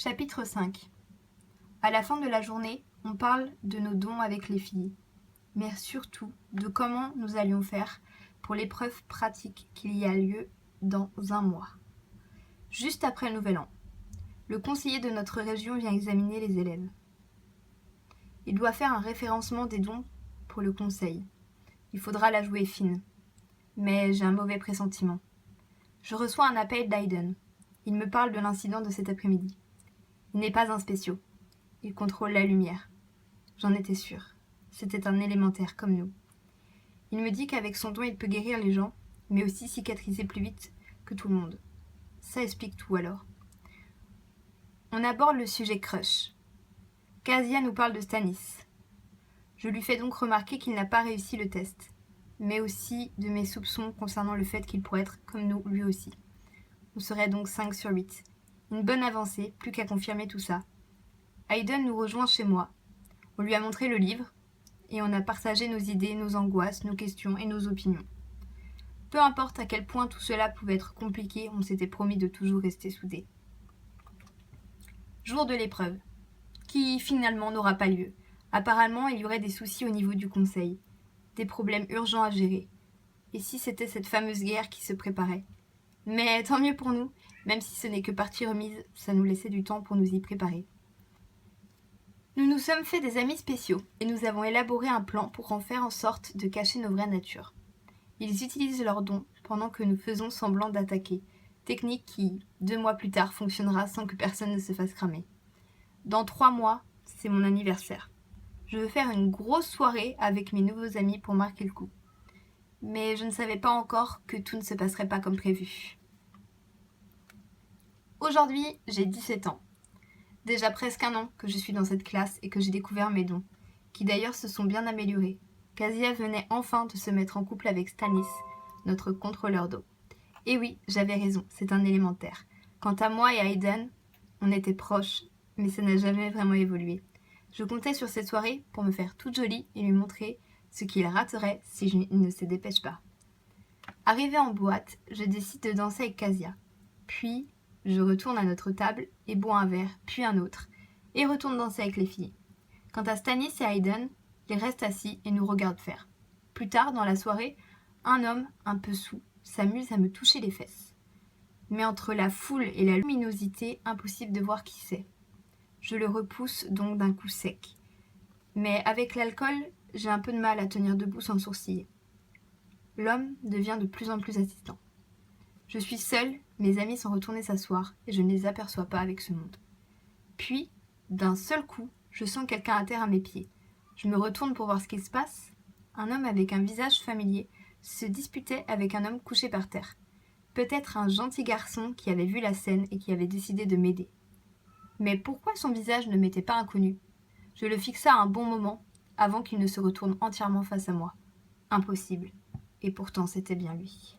Chapitre 5. À la fin de la journée, on parle de nos dons avec les filles, mais surtout de comment nous allions faire pour l'épreuve pratique qu'il y a lieu dans un mois. Juste après le Nouvel An, le conseiller de notre région vient examiner les élèves. Il doit faire un référencement des dons pour le conseil. Il faudra la jouer fine. Mais j'ai un mauvais pressentiment. Je reçois un appel d'Aiden. Il me parle de l'incident de cet après-midi. Il n'est pas un spéciaux. Il contrôle la lumière. J'en étais sûre. C'était un élémentaire comme nous. Il me dit qu'avec son don, il peut guérir les gens, mais aussi cicatriser plus vite que tout le monde. Ça explique tout alors. On aborde le sujet crush. Kasia nous parle de Stanis. Je lui fais donc remarquer qu'il n'a pas réussi le test, mais aussi de mes soupçons concernant le fait qu'il pourrait être comme nous lui aussi. On serait donc 5 sur 8. Une bonne avancée, plus qu'à confirmer tout ça. Aiden nous rejoint chez moi. On lui a montré le livre, et on a partagé nos idées, nos angoisses, nos questions et nos opinions. Peu importe à quel point tout cela pouvait être compliqué, on s'était promis de toujours rester soudés. Jour de l'épreuve, qui finalement n'aura pas lieu. Apparemment, il y aurait des soucis au niveau du conseil, des problèmes urgents à gérer. Et si c'était cette fameuse guerre qui se préparait? Mais tant mieux pour nous, même si ce n'est que partie remise, ça nous laissait du temps pour nous y préparer. Nous nous sommes fait des amis spéciaux et nous avons élaboré un plan pour en faire en sorte de cacher nos vraies natures. Ils utilisent leurs dons pendant que nous faisons semblant d'attaquer, technique qui, 2 mois plus tard, fonctionnera sans que personne ne se fasse cramer. Dans 3 mois, c'est mon anniversaire. Je veux faire une grosse soirée avec mes nouveaux amis pour marquer le coup. Mais je ne savais pas encore que tout ne se passerait pas comme prévu. Aujourd'hui, j'ai 17 ans. Déjà presque un an que je suis dans cette classe et que j'ai découvert mes dons, qui d'ailleurs se sont bien améliorés. Kasia venait enfin de se mettre en couple avec Stanis, notre contrôleur d'eau. Et oui, j'avais raison, c'est un élémentaire. Quant à moi et Aiden, on était proches, mais ça n'a jamais vraiment évolué. Je comptais sur cette soirée pour me faire toute jolie et lui montrer ce qu'il raterait si je ne se dépêche pas. Arrivée en boîte, je décide de danser avec Kasia. Puis, je retourne à notre table et bois un verre, puis un autre, et retourne danser avec les filles. Quant à Stanis et Aiden, ils restent assis et nous regardent faire. Plus tard, dans la soirée, un homme, un peu saoul, s'amuse à me toucher les fesses. Mais entre la foule et la luminosité, impossible de voir qui c'est. Je le repousse donc d'un coup sec. Mais avec l'alcool, j'ai un peu de mal à tenir debout sans sourciller. L'homme devient de plus en plus insistant. Je suis seule, mes amis sont retournés s'asseoir et je ne les aperçois pas avec ce monde. Puis, d'un seul coup, je sens quelqu'un à terre à mes pieds. Je me retourne pour voir ce qui se passe. Un homme avec un visage familier se disputait avec un homme couché par terre. Peut-être un gentil garçon qui avait vu la scène et qui avait décidé de m'aider. Mais pourquoi son visage ne m'était pas inconnu? Je le fixa un bon moment, avant qu'il ne se retourne entièrement face à moi. Impossible. Et pourtant c'était bien lui.